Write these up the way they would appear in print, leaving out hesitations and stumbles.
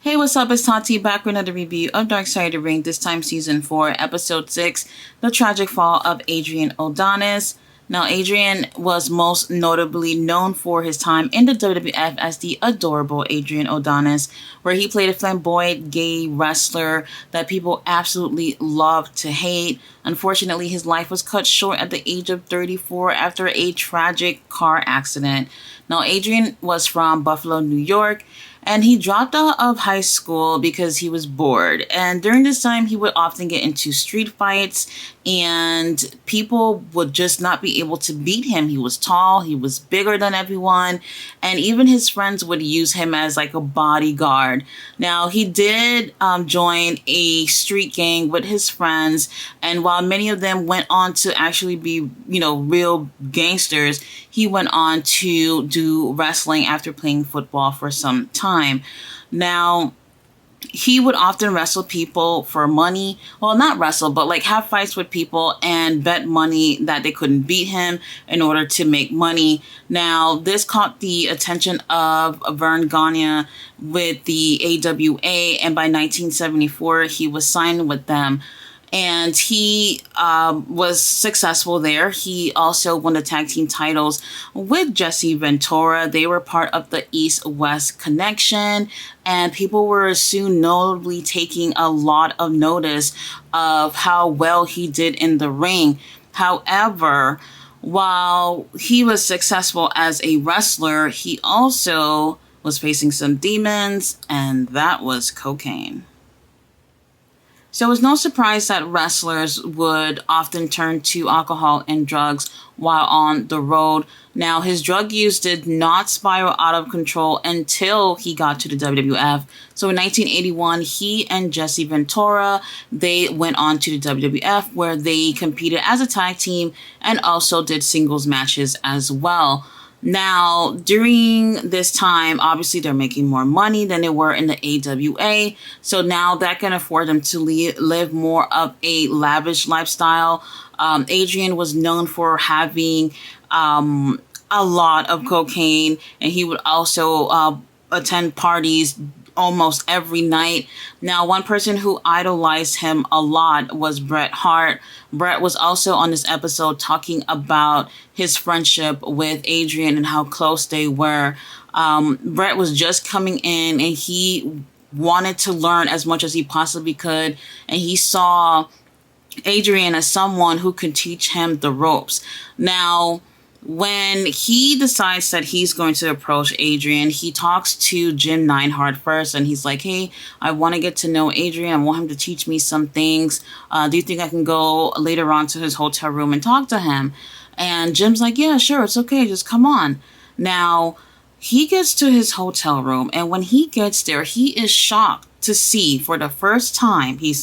Hey, what's up? It's Tati back with another review of Dark Side of the Ring, this time Season 4, Episode 6, The Tragic Fall of Adrian Adonis. Now, Adrian was most notably known for his time in the WWF as the adorable Adrian Adonis, where he played a flamboyant gay wrestler that people absolutely loved to hate. Unfortunately, his life was cut short at the age of 34 after a tragic car accident. Now, Adrian was from Buffalo, New York, and he dropped out of high school because he was bored. And during this time, he would often get into street fights, and people would just not be able to beat him. He was tall, he was bigger than everyone, and even his friends would use him as like a bodyguard. Now, he did join a street gang with his friends, and while many of them went on to actually be, real gangsters, he went on to do wrestling after playing football for some time. Now, he would often wrestle people for money. Well, not wrestle, but like have fights with people and bet money that they couldn't beat him in order to make money. Now, this caught the attention of Vern Gagne with the AWA, and by 1974, he was signed with them. And he was successful there. He also won the tag team titles with Jesse Ventura. They were part of the East-West connection, and people were soon notably taking a lot of notice of how well he did in the ring. However, while he was successful as a wrestler, he also was facing some demons, and that was cocaine. So it's no surprise that wrestlers would often turn to alcohol and drugs while on the road. Now, his drug use did not spiral out of control until he got to the WWF. So in 1981, he and Jesse Ventura, they went on to the WWF, where they competed as a tag team and also did singles matches as well. Now, during this time, obviously they're making more money than they were in the AWA. So now that can afford them to live more of a lavish lifestyle. Adrian was known for having a lot of cocaine, and he would also attend parties almost every night. Now, one person who idolized him a lot was Bret Hart. Bret was also on this episode talking about his friendship with Adrian and how close they were. Bret was just coming in, and he wanted to learn as much as he possibly could, and he saw Adrian as someone who could teach him the ropes. Now, when he decides that he's going to approach Adrian, he talks to Jim Neidhart first, and he's like, hey, I want to get to know Adrian. I want him to teach me some things. Do you think I can go later on to his hotel room and talk to him? And Jim's like, yeah, sure, it's okay, just come on. Now, he gets to his hotel room, and when he gets there, he is shocked to see for the first time, he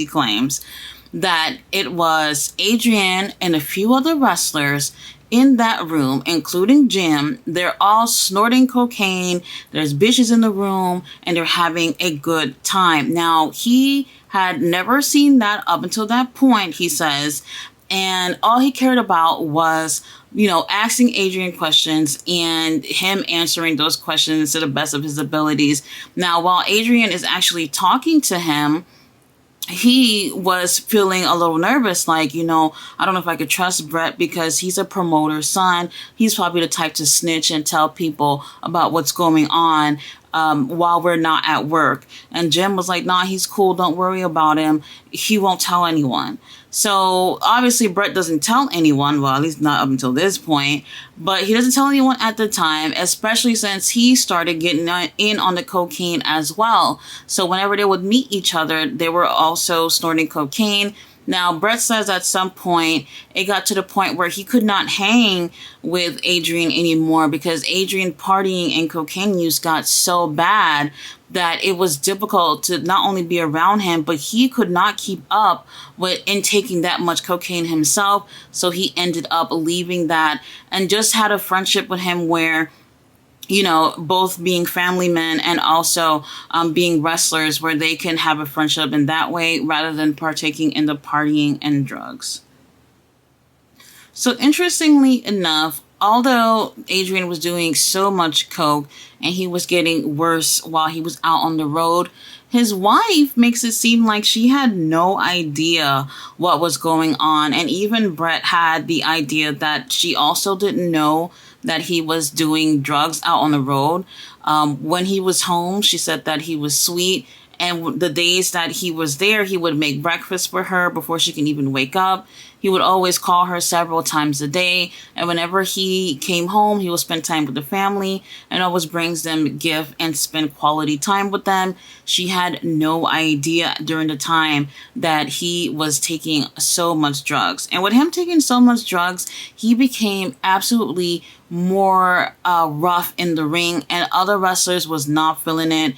claims, that it was Adrian and a few other wrestlers in that room, including Jim. They're all snorting cocaine. There's bitches in the room, and they're having a good time. Now, he had never seen that up until that point, he says, and all he cared about was, asking Adrian questions and him answering those questions to the best of his abilities. Now, while Adrian is actually talking to him, he was feeling a little nervous, like, I don't know if I could trust Bret because he's a promoter's son. He's probably the type to snitch and tell people about what's going on while we're not at work. And Jim was like, nah, he's cool. Don't worry about him. He won't tell anyone. So obviously Bret doesn't tell anyone, well, at least not up until this point, but he doesn't tell anyone at the time, especially since he started getting in on the cocaine as well. So whenever they would meet each other, they were also snorting cocaine. Now, Bret says at some point, it got to the point where he could not hang with Adrian anymore because Adrian partying and cocaine use got so bad that it was difficult to not only be around him, but he could not keep up with taking that much cocaine himself. So he ended up leaving that and just had a friendship with him where, both being family men and also being wrestlers, where they can have a friendship in that way rather than partaking in the partying and drugs. So interestingly enough, although Adrian was doing so much coke and he was getting worse while he was out on the road, his wife makes it seem like she had no idea what was going on. And even Brett had the idea that she also didn't know that he was doing drugs out on the road. When he was home, she said that he was sweet. And the days that he was there, he would make breakfast for her before she can even wake up. He would always call her several times a day. And whenever he came home, he would spend time with the family and always brings them gift and spend quality time with them. She had no idea during the time that he was taking so much drugs. And with him taking so much drugs, he became absolutely more rough in the ring, and other wrestlers was not feeling it.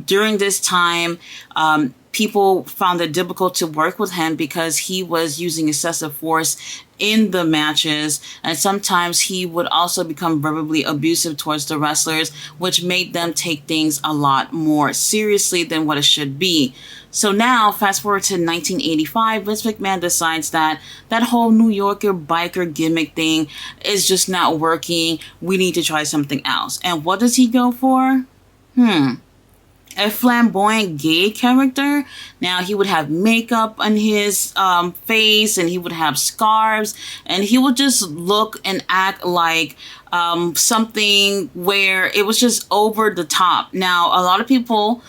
During this time, people found it difficult to work with him because he was using excessive force in the matches, and sometimes he would also become verbally abusive towards the wrestlers, which made them take things a lot more seriously than what it should be. So now, fast forward to 1985, Vince McMahon decides that that whole New Yorker biker gimmick thing is just not working. We need to try something else. And what does he go for? A flamboyant gay character. Now, he would have makeup on his face, and he would have scarves, and he would just look and act like something where it was just over the top. Now, a lot of people,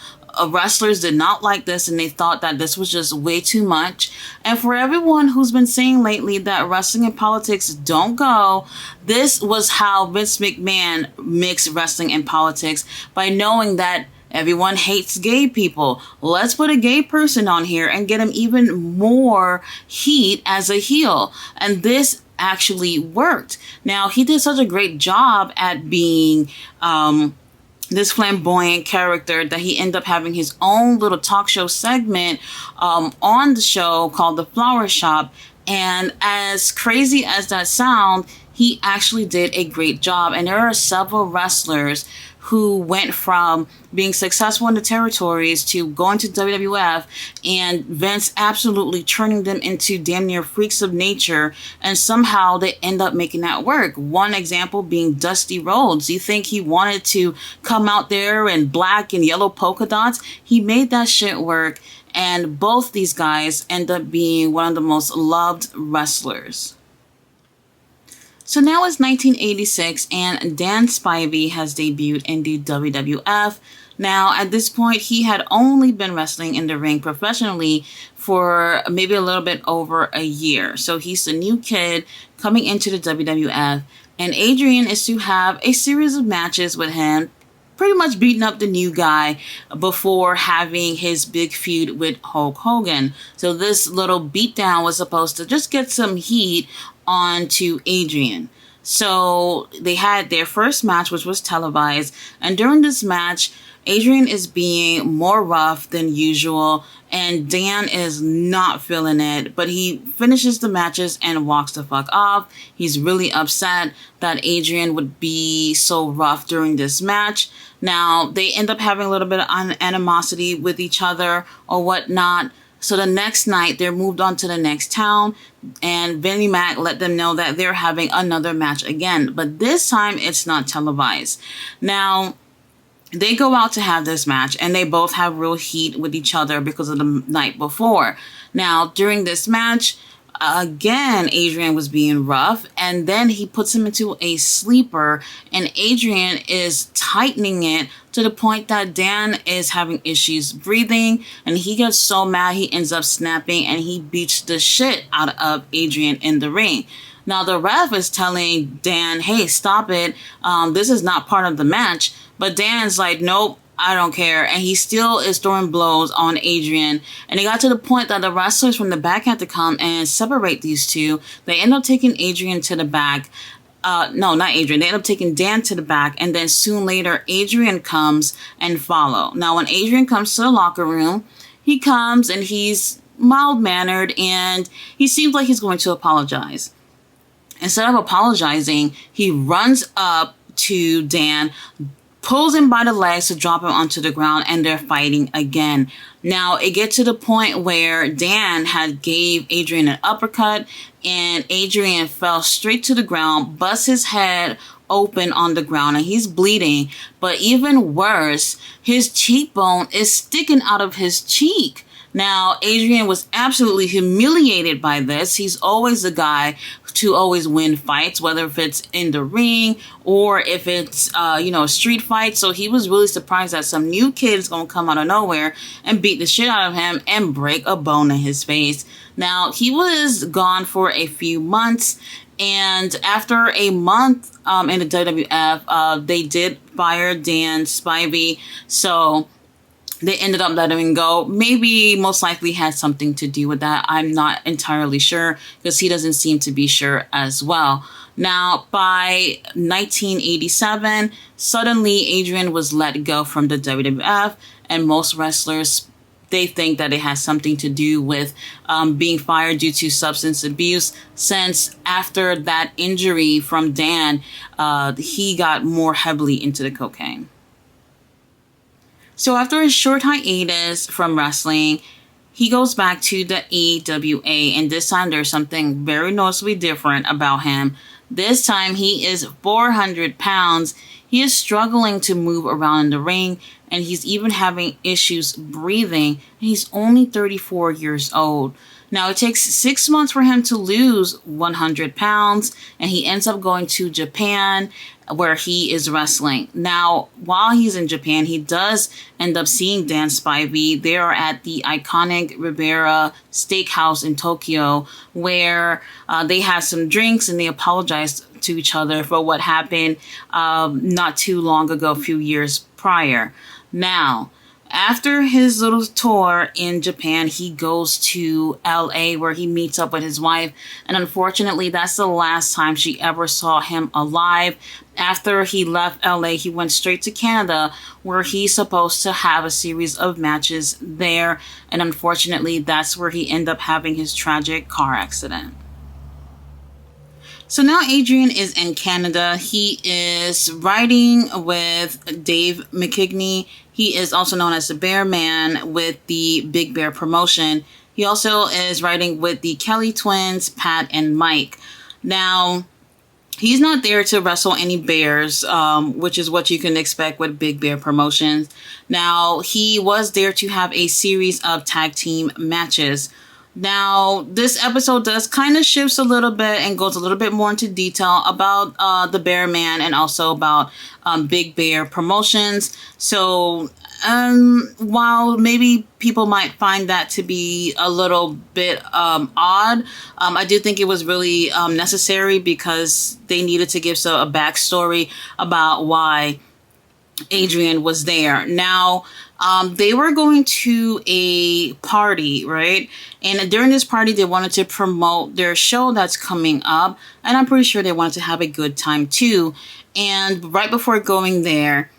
wrestlers, did not like this, and they thought that this was just way too much. And for everyone who's been saying lately that wrestling and politics don't go, this was how Vince McMahon mixed wrestling and politics, by knowing that everyone hates gay people. Let's put a gay person on here and get him even more heat as a heel. And this actually worked. Now, he did such a great job at being this flamboyant character that he ended up having his own little talk show segment on the show called The Flower Shop. And as crazy as that sounds, he actually did a great job. And there are several wrestlers who went from being successful in the territories to going to WWF, and Vince absolutely turning them into damn near freaks of nature, and somehow they end up making that work. One example being Dusty Rhodes. You think he wanted to come out there in black and yellow polka dots? He made that shit work, and both these guys end up being one of the most loved wrestlers. So now it's 1986, and Dan Spivey has debuted in the WWF. Now, at this point, he had only been wrestling in the ring professionally for maybe a little bit over a year. So he's a new kid coming into the WWF, and Adrian is to have a series of matches with him, pretty much beating up the new guy before having his big feud with Hulk Hogan. So this little beatdown was supposed to just get some heat onto Adrian. So they had their first match, which was televised, and during this match, Adrian is being more rough than usual, and Dan is not feeling it, but he finishes the matches and walks the fuck off. He's really upset that Adrian would be so rough during this match. Now, they end up having a little bit of animosity with each other or whatnot. So the next night, they're moved on to the next town, and Vinnie Mac let them know that they're having another match again, but this time it's not televised. Now, they go out to have this match, and they both have real heat with each other because of the night before. Now, during this match, again, Adrian was being rough, and then he puts him into a sleeper, and Adrian is tightening it to the point that Dan is having issues breathing, and he gets so mad he ends up snapping, and he beats the shit out of Adrian in the ring. Now, the ref is telling Dan, hey, stop it. This is not part of the match. But Dan's like, nope, I don't care. And he still is throwing blows on Adrian. And it got to the point that the wrestlers from the back had to come and separate these two. They end up taking Adrian to the back. No, not Adrian. They end up taking Dan to the back. And then soon later, Adrian comes and follow. Now, when Adrian comes to the locker room, he comes and he's mild-mannered, and he seems like he's going to apologize. Instead of apologizing, he runs up to Dan, pulls him by the legs to drop him onto the ground, and they're fighting again. Now, it gets to the point where Dan had gave Adrian an uppercut, and Adrian fell straight to the ground, busts his head open on the ground, and he's bleeding. But even worse, his cheekbone is sticking out of his cheek. Now, Adrian was absolutely humiliated by this. He's always the guy to always win fights, whether if it's in the ring or if it's, a street fight. So he was really surprised that some new kid is going to come out of nowhere and beat the shit out of him and break a bone in his face. Now, he was gone for a few months. And after a month in the WWF, they did fire Dan Spivey. So they ended up letting him go. Maybe most likely had something to do with that. I'm not entirely sure because he doesn't seem to be sure as well. Now, by 1987, suddenly Adrian was let go from the WWF, and most wrestlers, they think that it has something to do with being fired due to substance abuse, since after that injury from Dan, he got more heavily into the cocaine. So after a short hiatus from wrestling, he goes back to the AWA, and this time there's something very noticeably different about him. This time he is 400 pounds. He is struggling to move around in the ring, and he's even having issues breathing. He's only 34 years old. Now, it takes 6 months for him to lose 100 pounds, and he ends up going to Japan, where he is wrestling. Now, while he's in Japan, he does end up seeing Dan Spivey. They are at the iconic Ribera Steakhouse in Tokyo, where they had some drinks and they apologized to each other for what happened not too long ago, a few years prior. Now, after his little tour in Japan, he goes to LA, where he meets up with his wife. And unfortunately, that's the last time she ever saw him alive. After he left LA, he went straight to Canada, where he's supposed to have a series of matches there. And unfortunately, that's where he ended up having his tragic car accident. So now Adrian is in Canada. He is riding with Dave McKigney. He is also known as the Bear Man with the Big Bear promotion. He also is riding with the Kelly twins, Pat and Mike. Now, he's not there to wrestle any bears, which is what you can expect with Big Bear Promotions. Now, he was there to have a series of tag team matches. Now, this episode does kind of shifts a little bit and goes a little bit more into detail about the Bear Man and also about Big Bear Promotions. So, while maybe people might find that to be a little bit odd, I do think it was really necessary because they needed to give a backstory about why Adrian was there. Now, they were going to a party, right? And during this party, they wanted to promote their show that's coming up. And I'm pretty sure they wanted to have a good time too. And right before going there,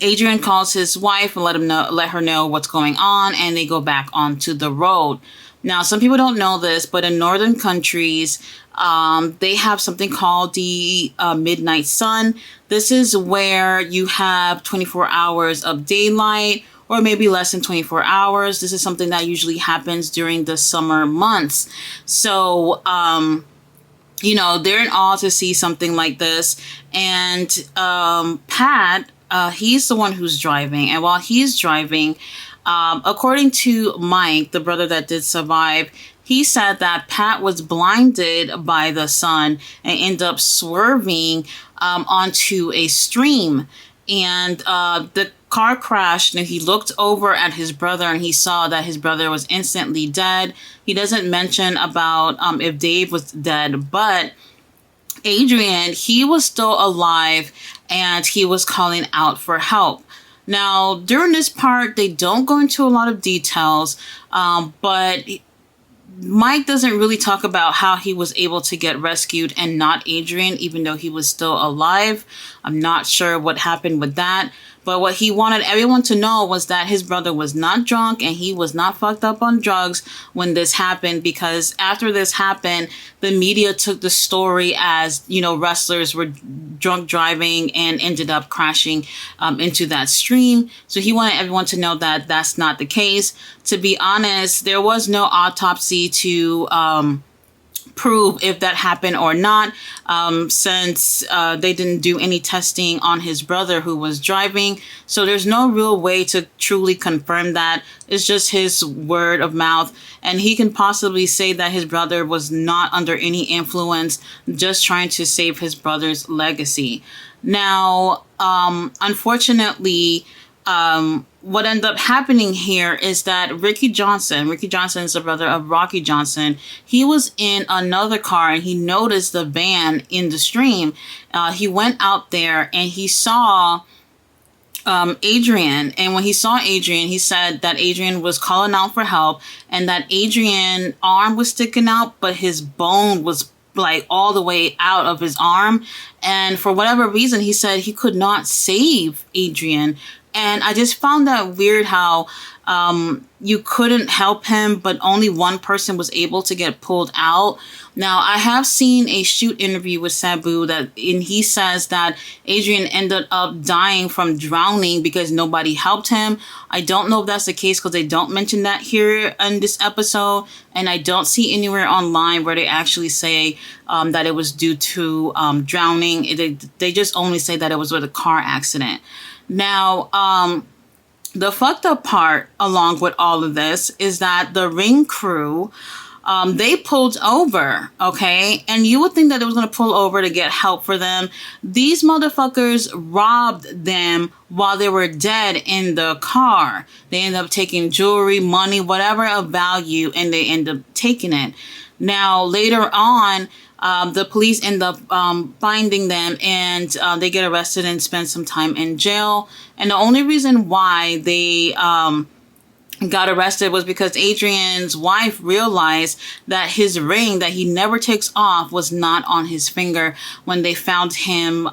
Adrian calls his wife and let her know what's going on. And they go back onto the road. Now, some people don't know this, but in northern countries, they have something called the midnight sun. This is where you have 24 hours of daylight, or maybe less than 24 hours. This is something that usually happens during the summer months. So, they're in awe to see something like this. And Pat, he's the one who's driving. And while he's driving, according to Mike, the brother that did survive, he said that Pat was blinded by the sun and ended up swerving onto a stream. And the car crashed, and he looked over at his brother and he saw that his brother was instantly dead. He doesn't mention about if Dave was dead, but Adrian, he was still alive and he was calling out for help. Now, during this part, they don't go into a lot of details, but Mike doesn't really talk about how he was able to get rescued and not Adrian, even though he was still alive. I'm not sure what happened with that. But what he wanted everyone to know was that his brother was not drunk and he was not fucked up on drugs when this happened, because after this happened, the media took the story as, wrestlers were drunk driving and ended up crashing into that stream. So he wanted everyone to know that that's not the case. To be honest, there was no autopsy to prove if that happened or not, since they didn't do any testing on his brother who was driving. So there's no real way to truly confirm that. It's just his word of mouth. And he can possibly say that his brother was not under any influence, just trying to save his brother's legacy. Now, unfortunately, what ended up happening here is that Ricky Johnson is the brother of Rocky Johnson. He was in another car and he noticed the van in the stream. He went out there and he saw Adrian. And when he saw Adrian, he said that Adrian was calling out for help and that Adrian's arm was sticking out, but his bone was like all the way out of his arm. And for whatever reason, he said he could not save Adrian. And I just found that weird how you couldn't help him, but only one person was able to get pulled out. Now, I have seen a shoot interview with Sabu and he says that Adrian ended up dying from drowning because nobody helped him. I don't know if that's the case because they don't mention that here in this episode. And I don't see anywhere online where they actually say that it was due to drowning. They just only say that it was with a car accident. Now, the fucked up part along with all of this is that the ring crew, they pulled over, okay? And you would think that they was going to pull over to get help for them. These motherfuckers robbed them while they were dead in the car. They ended up taking jewelry, money, whatever of value, and they end up taking it. Now, later on, the police end up finding them and they get arrested and spend some time in jail. And the only reason why they got arrested was because Adrian's wife realized that his ring that he never takes off was not on his finger when they found him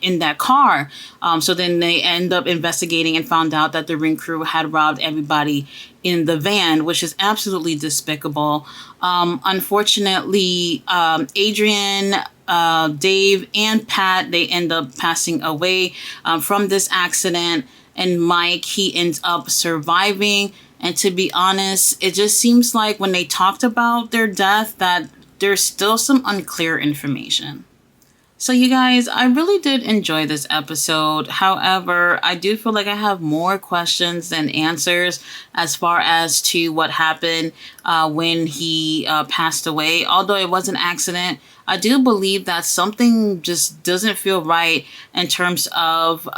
in that car. So then they end up investigating and found out that the ring crew had robbed everybody in the van, which is absolutely despicable. Unfortunately, Adrian, Dave, and Pat, they end up passing away from this accident. And Mike, he ends up surviving. And to be honest, it just seems like when they talked about their death that there's still some unclear information. So you guys, I really did enjoy this episode. However, I do feel like I have more questions than answers as far as to what happened when he passed away. Although it was an accident, I do believe that something just doesn't feel right in terms of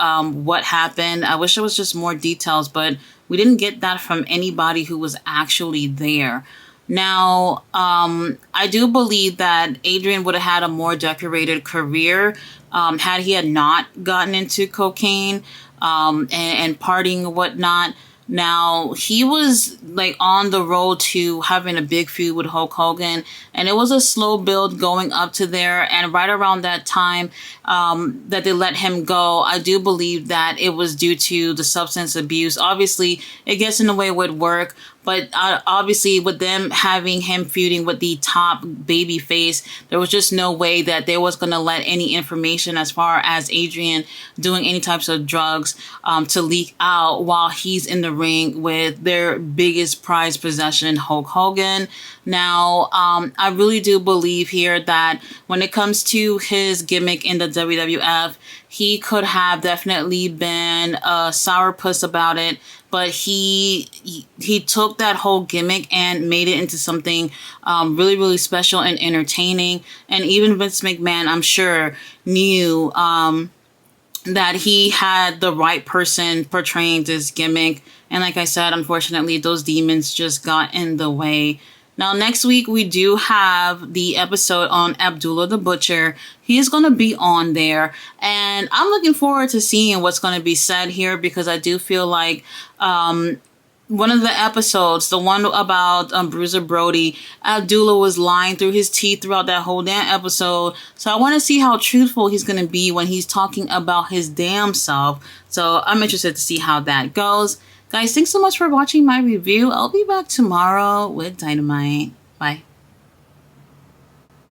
what happened. I wish there was just more details, but we didn't get that from anybody who was actually there. Now, I do believe that Adrian would have had a more decorated career had he had not gotten into cocaine and partying and whatnot. Now, he was like on the road to having a big feud with Hulk Hogan, and it was a slow build going up to there. And right around that time that they let him go, I do believe that it was due to the substance abuse. Obviously, it gets in the way with work, but obviously with them having him feuding with the top baby face, there was just no way that they was going to let any information as far as Adrian doing any types of drugs to leak out while he's in the ring with their biggest prized possession, Hulk Hogan. Now, I really do believe here that when it comes to his gimmick in the WWF, he could have definitely been a sourpuss about it, but he took that whole gimmick and made it into something really, really special and entertaining. And even Vince McMahon, I'm sure, knew that he had the right person portraying this gimmick. And like I said, unfortunately, those demons just got in the way. Now, next week, we do have the episode on Abdullah the Butcher. He is going to be on there. And I'm looking forward to seeing what's going to be said here because I do feel like one of the episodes, the one about Bruiser Brody, Abdullah was lying through his teeth throughout that whole damn episode. So I want to see how truthful he's going to be when he's talking about his damn self. So I'm interested to see how that goes. Guys, thanks so much for watching my review. I'll be back tomorrow with Dynamite. Bye.